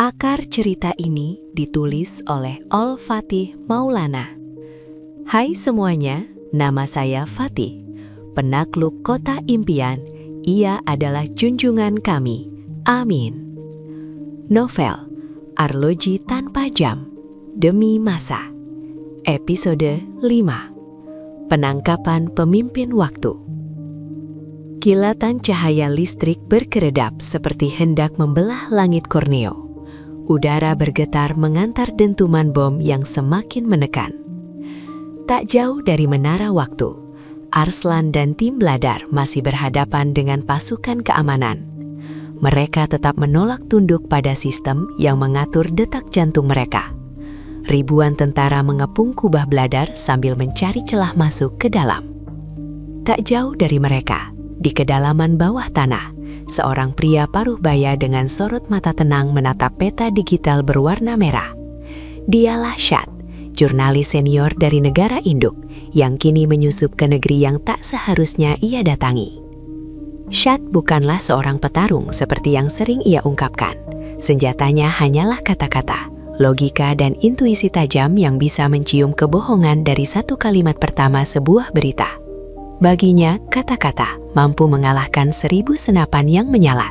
Akar cerita ini ditulis oleh Ol Fatih Maulana. Hai semuanya, nama saya Fatih, penakluk kota impian. Ia adalah junjungan kami. Amin. Novel Arloji Tanpa Jam, Demi Masa. Episode 5. Penangkapan Pemimpin Waktu. Kilatan cahaya listrik berkeredap seperti hendak membelah langit Borneo. Udara bergetar mengantar dentuman bom yang semakin menekan. Tak jauh dari menara waktu, Arslan dan tim Bladar masih berhadapan dengan pasukan keamanan. Mereka tetap menolak tunduk pada sistem yang mengatur detak jantung mereka. Ribuan tentara mengepung kubah Bladar sambil mencari celah masuk ke dalam. Tak jauh dari mereka, di kedalaman bawah tanah, seorang pria paruh baya dengan sorot mata tenang menatap peta digital berwarna merah. Dialah Shad, jurnalis senior dari negara induk yang kini menyusup ke negeri yang tak seharusnya ia datangi. Shad bukanlah seorang petarung seperti yang sering ia ungkapkan. Senjatanya hanyalah kata-kata, logika dan intuisi tajam yang bisa mencium kebohongan dari satu kalimat pertama sebuah berita. Baginya, kata-kata mampu mengalahkan 1000 senapan yang menyala.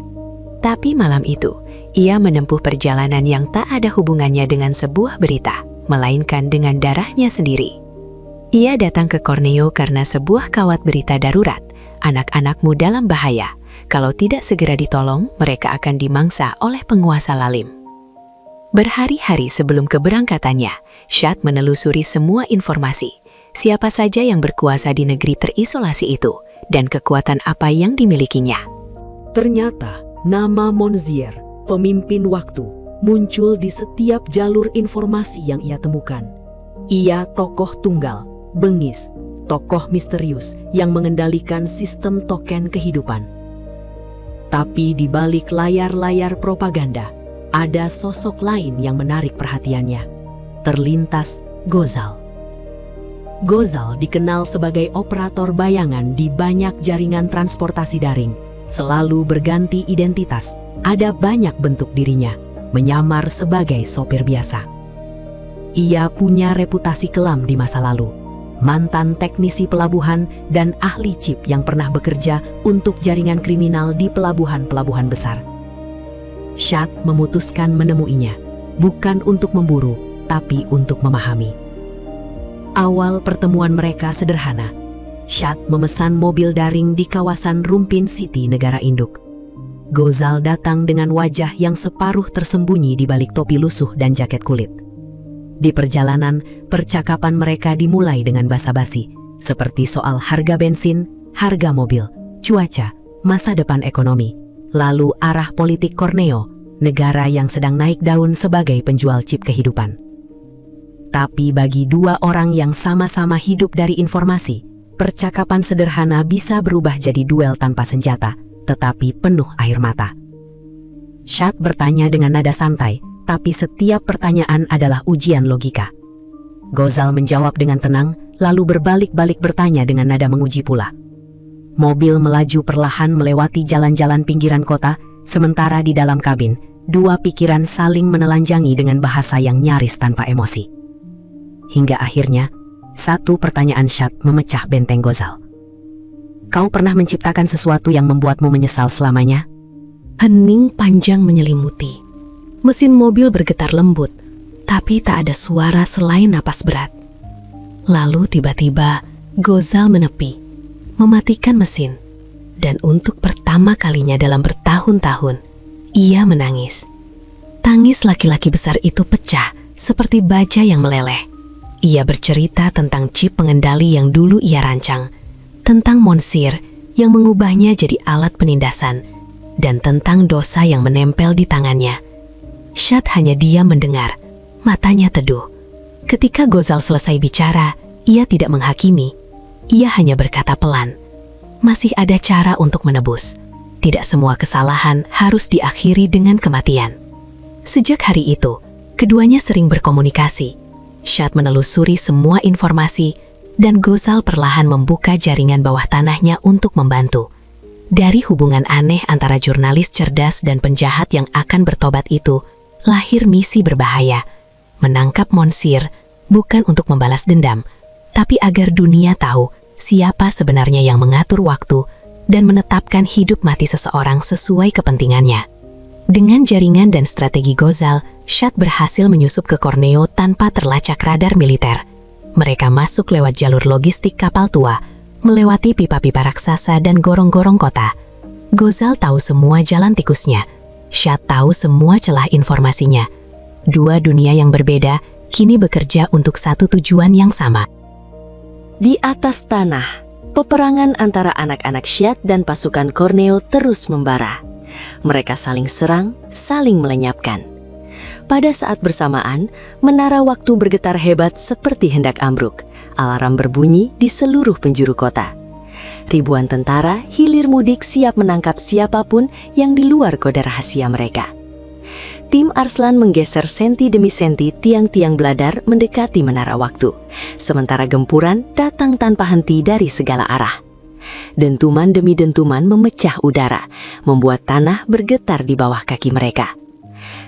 Tapi malam itu, ia menempuh perjalanan yang tak ada hubungannya dengan sebuah berita, melainkan dengan darahnya sendiri. Ia datang ke Borneo karena sebuah kawat berita darurat. Anak-anakmu dalam bahaya. Kalau tidak segera ditolong, mereka akan dimangsa oleh penguasa lalim. Berhari-hari sebelum keberangkatannya, Shad menelusuri semua informasi. Siapa saja yang berkuasa di negeri terisolasi itu, dan kekuatan apa yang dimilikinya. Ternyata, nama Monzier, pemimpin waktu, muncul di setiap jalur informasi yang ia temukan. Ia tokoh tunggal, bengis, tokoh misterius yang mengendalikan sistem token kehidupan. Tapi di balik layar-layar propaganda, ada sosok lain yang menarik perhatiannya. Terlintas Gozal. Gozal dikenal sebagai operator bayangan di banyak jaringan transportasi daring. Selalu berganti identitas, ada banyak bentuk dirinya, menyamar sebagai sopir biasa. Ia punya reputasi kelam di masa lalu. Mantan teknisi pelabuhan dan ahli chip yang pernah bekerja untuk jaringan kriminal di pelabuhan-pelabuhan besar. Shad memutuskan menemuinya, bukan untuk memburu, tapi untuk memahami. Awal pertemuan mereka sederhana. Shad memesan mobil daring di kawasan Rumpin City, negara induk. Gozal datang dengan wajah yang separuh tersembunyi di balik topi lusuh dan jaket kulit. Di perjalanan, percakapan mereka dimulai dengan basa-basi, seperti soal harga bensin, harga mobil, cuaca, masa depan ekonomi, lalu arah politik Borneo, negara yang sedang naik daun sebagai penjual chip kehidupan. Tapi bagi dua orang yang sama-sama hidup dari informasi, percakapan sederhana bisa berubah jadi duel tanpa senjata, tetapi penuh air mata. Shad bertanya dengan nada santai, tapi setiap pertanyaan adalah ujian logika. Gozal menjawab dengan tenang, lalu berbalik-balik bertanya dengan nada menguji pula. Mobil melaju perlahan melewati jalan-jalan pinggiran kota, sementara di dalam kabin, dua pikiran saling menelanjangi dengan bahasa yang nyaris tanpa emosi. Hingga akhirnya, satu pertanyaan Shad memecah benteng Gozal. Kau pernah menciptakan sesuatu yang membuatmu menyesal selamanya? Hening panjang menyelimuti. Mesin mobil bergetar lembut, tapi tak ada suara selain napas berat. Lalu tiba-tiba, Gozal menepi, mematikan mesin. Dan untuk pertama kalinya dalam bertahun-tahun, ia menangis. Tangis laki-laki besar itu pecah seperti baja yang meleleh. Ia bercerita tentang chip pengendali yang dulu ia rancang, tentang Monzier yang mengubahnya jadi alat penindasan, dan tentang dosa yang menempel di tangannya. Shad hanya diam mendengar, matanya teduh. Ketika Gozal selesai bicara, ia tidak menghakimi. Ia hanya berkata pelan, masih ada cara untuk menebus. Tidak semua kesalahan harus diakhiri dengan kematian. Sejak hari itu, keduanya sering berkomunikasi. Shad menelusuri semua informasi, dan Gozal perlahan membuka jaringan bawah tanahnya untuk membantu. Dari hubungan aneh antara jurnalis cerdas dan penjahat yang akan bertobat itu, lahir misi berbahaya. Menangkap Monsieur bukan untuk membalas dendam, tapi agar dunia tahu siapa sebenarnya yang mengatur waktu dan menetapkan hidup mati seseorang sesuai kepentingannya. Dengan jaringan dan strategi Gozal, Shad berhasil menyusup ke Corneo tanpa terlacak radar militer. Mereka masuk lewat jalur logistik kapal tua, melewati pipa-pipa raksasa dan gorong-gorong kota. Gozal tahu semua jalan tikusnya. Shad tahu semua celah informasinya. Dua dunia yang berbeda kini bekerja untuk satu tujuan yang sama. Di atas tanah, peperangan antara anak-anak Shad dan pasukan Corneo terus membara. Mereka saling serang, saling melenyapkan. Pada saat bersamaan, menara waktu bergetar hebat seperti hendak ambruk. Alarm berbunyi di seluruh penjuru kota. Ribuan tentara hilir mudik siap menangkap siapapun yang di luar kode rahasia mereka. Tim Arslan menggeser senti demi senti tiang-tiang Bladar mendekati menara waktu. Sementara gempuran datang tanpa henti dari segala arah. Dentuman demi dentuman memecah udara, membuat tanah bergetar di bawah kaki mereka.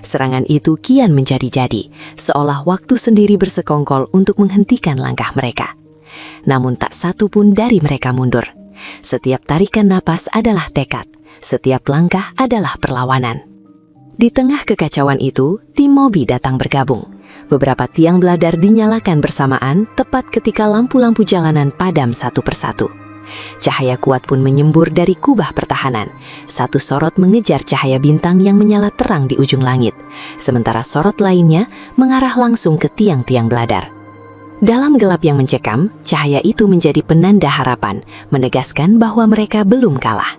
Serangan itu kian menjadi-jadi, seolah waktu sendiri bersekongkol untuk menghentikan langkah mereka. Namun tak satu pun dari mereka mundur. Setiap tarikan napas adalah tekad, setiap langkah adalah perlawanan. Di tengah kekacauan itu, tim Moby datang bergabung. Beberapa tiang Bladar dinyalakan bersamaan tepat ketika lampu-lampu jalanan padam satu persatu. Cahaya kuat pun menyembur dari kubah pertahanan. Satu sorot mengejar cahaya bintang yang menyala terang di ujung langit, sementara sorot lainnya mengarah langsung ke tiang-tiang Bladar. Dalam gelap yang mencekam, cahaya itu menjadi penanda harapan, menegaskan bahwa mereka belum kalah.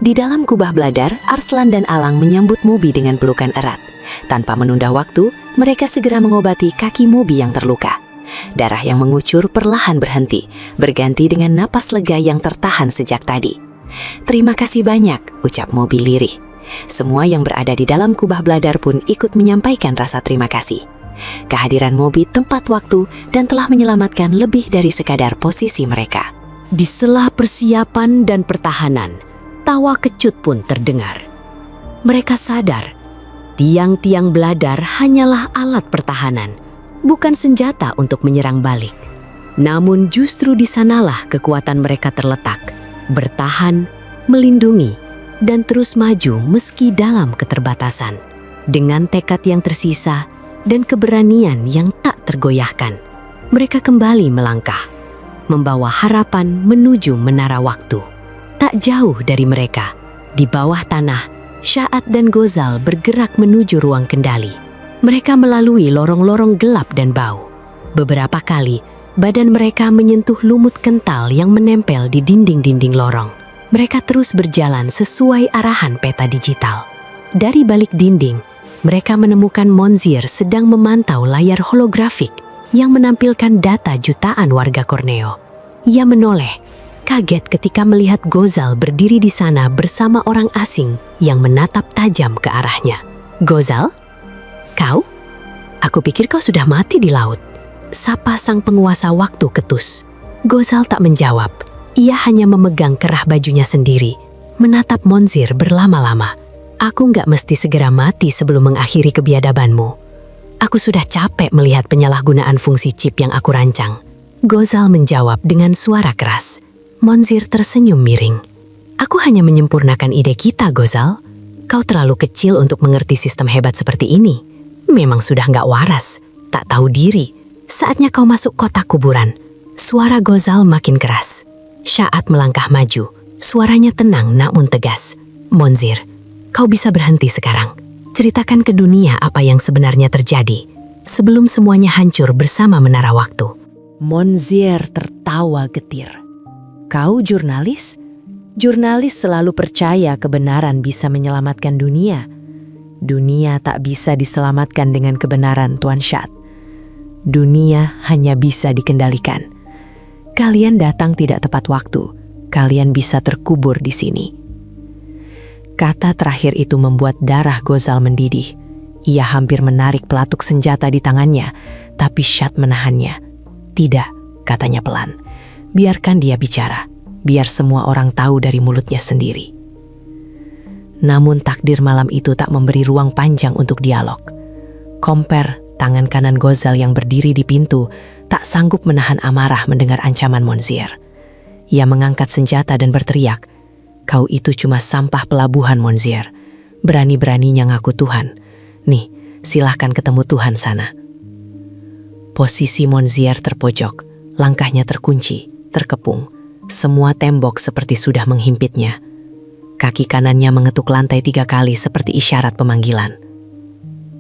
Di dalam kubah Bladar, Arslan dan Alang menyambut Moby dengan pelukan erat. Tanpa menunda waktu, mereka segera mengobati kaki Moby yang terluka. Darah yang mengucur perlahan berhenti, berganti dengan napas lega yang tertahan sejak tadi. "Terima kasih banyak," ucap Moby lirih. Semua yang berada di dalam kubah Bladar pun ikut menyampaikan rasa terima kasih. Kehadiran Moby tepat waktu dan telah menyelamatkan lebih dari sekadar posisi mereka. Di sela persiapan dan pertahanan, tawa kecut pun terdengar. Mereka sadar, tiang-tiang Bladar hanyalah alat pertahanan, bukan senjata untuk menyerang balik. Namun justru di sanalah kekuatan mereka terletak, bertahan, melindungi, dan terus maju meski dalam keterbatasan. Dengan tekad yang tersisa dan keberanian yang tak tergoyahkan, mereka kembali melangkah, membawa harapan menuju menara waktu. Tak jauh dari mereka, di bawah tanah, Sha'at dan Gozal bergerak menuju ruang kendali. Mereka melalui lorong-lorong gelap dan bau. Beberapa kali, badan mereka menyentuh lumut kental yang menempel di dinding-dinding lorong. Mereka terus berjalan sesuai arahan peta digital. Dari balik dinding, mereka menemukan Monsieur sedang memantau layar holografik yang menampilkan data jutaan warga Corneo. Ia menoleh, kaget ketika melihat Gozal berdiri di sana bersama orang asing yang menatap tajam ke arahnya. "Gozal? Kau? Aku pikir kau sudah mati di laut," sapa sang penguasa waktu ketus. Gozal tak menjawab. Ia hanya memegang kerah bajunya sendiri, menatap Monsieur berlama-lama. "Aku nggak mesti segera mati sebelum mengakhiri kebiadabanmu. Aku sudah capek melihat penyalahgunaan fungsi chip yang aku rancang." Gozal menjawab dengan suara keras. Monsieur tersenyum miring. "Aku hanya menyempurnakan ide kita, Gozal. Kau terlalu kecil untuk mengerti sistem hebat seperti ini. Memang sudah nggak waras, tak tahu diri. Saatnya kau masuk kotak kuburan." Suara Gozal makin keras. Sha'at melangkah maju. Suaranya tenang namun tegas. "Monsieur, kau bisa berhenti sekarang. Ceritakan ke dunia apa yang sebenarnya terjadi, sebelum semuanya hancur bersama menara waktu." Monsieur tertawa getir. "Kau jurnalis? Jurnalis selalu percaya kebenaran bisa menyelamatkan dunia. Dunia tak bisa diselamatkan dengan kebenaran, Tuan Shad. Dunia hanya bisa dikendalikan. Kalian datang tidak tepat waktu. Kalian bisa terkubur di sini." Kata terakhir itu membuat darah Gozal mendidih. Ia hampir menarik pelatuk senjata di tangannya, tapi Shad menahannya. "Tidak," katanya pelan. "Biarkan dia bicara. Biar semua orang tahu dari mulutnya sendiri." Namun takdir malam itu tak memberi ruang panjang untuk dialog. Komper, tangan kanan Gozal yang berdiri di pintu, tak sanggup menahan amarah mendengar ancaman Monzier. Ia mengangkat senjata dan berteriak, "Kau itu cuma sampah pelabuhan, Monzier. Berani-beraninya ngaku Tuhan. Nih, silahkan ketemu Tuhan sana." Posisi Monzier terpojok, langkahnya terkunci, terkepung. Semua tembok seperti sudah menghimpitnya. Kaki kanannya mengetuk lantai 3 kali seperti isyarat pemanggilan.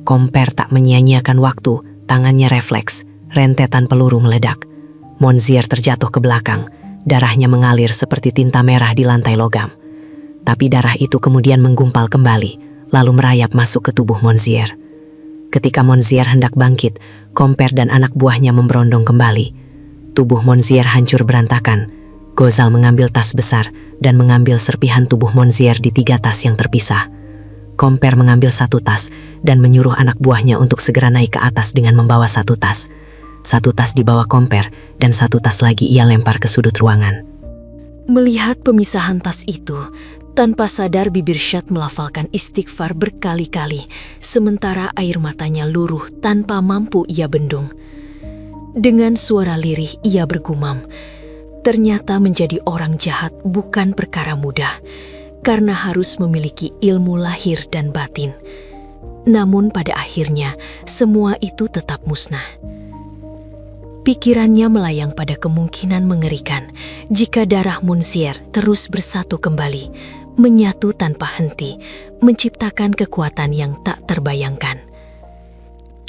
Komper tak menyia-nyiakan waktu, tangannya refleks, rentetan peluru meledak. Monzier terjatuh ke belakang, darahnya mengalir seperti tinta merah di lantai logam. Tapi darah itu kemudian menggumpal kembali, lalu merayap masuk ke tubuh Monzier. Ketika Monzier hendak bangkit, Komper dan anak buahnya memberondong kembali. Tubuh Monzier hancur berantakan. Gozal mengambil tas besar dan mengambil serpihan tubuh Monzier di 3 tas yang terpisah. Komper mengambil 1 tas dan menyuruh anak buahnya untuk segera naik ke atas dengan membawa 1 tas. 1 tas dibawa Komper dan 1 tas lagi ia lempar ke sudut ruangan. Melihat pemisahan tas itu, tanpa sadar bibir Syad melafalkan istighfar berkali-kali, sementara air matanya luruh tanpa mampu ia bendung. Dengan suara lirih ia bergumam, ternyata menjadi orang jahat bukan perkara mudah, karena harus memiliki ilmu lahir dan batin. Namun pada akhirnya, semua itu tetap musnah. Pikirannya melayang pada kemungkinan mengerikan jika darah Monzier terus bersatu kembali, menyatu tanpa henti, menciptakan kekuatan yang tak terbayangkan.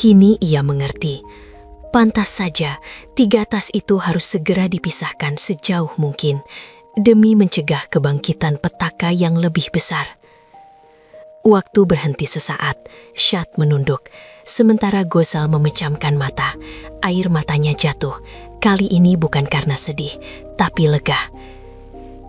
Kini ia mengerti, pantas saja 3 tas itu harus segera dipisahkan sejauh mungkin, demi mencegah kebangkitan petaka yang lebih besar. Waktu berhenti sesaat, Syad menunduk, sementara Gozal memejamkan mata. Air matanya jatuh, kali ini bukan karena sedih, tapi lega.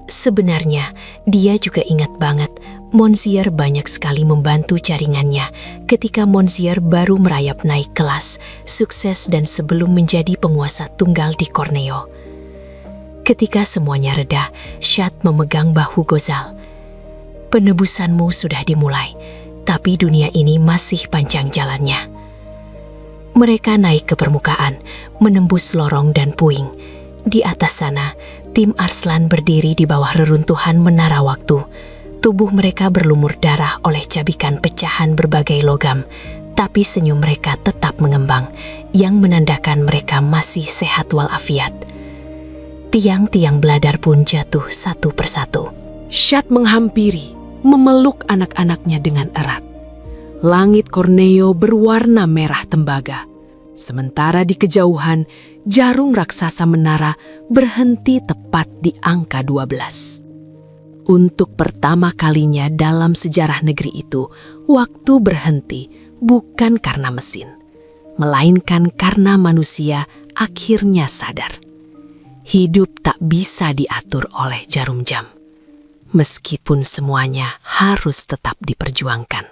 Sebenarnya, dia juga ingat banget, Monzier banyak sekali membantu jaringannya ketika Monzier baru merayap naik kelas, sukses dan sebelum menjadi penguasa tunggal di Corneo. Ketika semuanya reda, Syad memegang bahu Gozal. "Penebusanmu sudah dimulai, tapi dunia ini masih panjang jalannya." Mereka naik ke permukaan, menembus lorong dan puing. Di atas sana, tim Arslan berdiri di bawah reruntuhan menara waktu. Tubuh mereka berlumur darah oleh cabikan pecahan berbagai logam, tapi senyum mereka tetap mengembang, yang menandakan mereka masih sehat walafiat. Tiang-tiang beladar pun jatuh satu persatu. Syad menghampiri, memeluk anak-anaknya dengan erat. Langit Corneo berwarna merah tembaga. Sementara di kejauhan, jarum raksasa menara berhenti tepat di angka 12. Untuk pertama kalinya dalam sejarah negeri itu, waktu berhenti bukan karena mesin, melainkan karena manusia akhirnya sadar. Hidup tak bisa diatur oleh jarum jam, meskipun semuanya harus tetap diperjuangkan.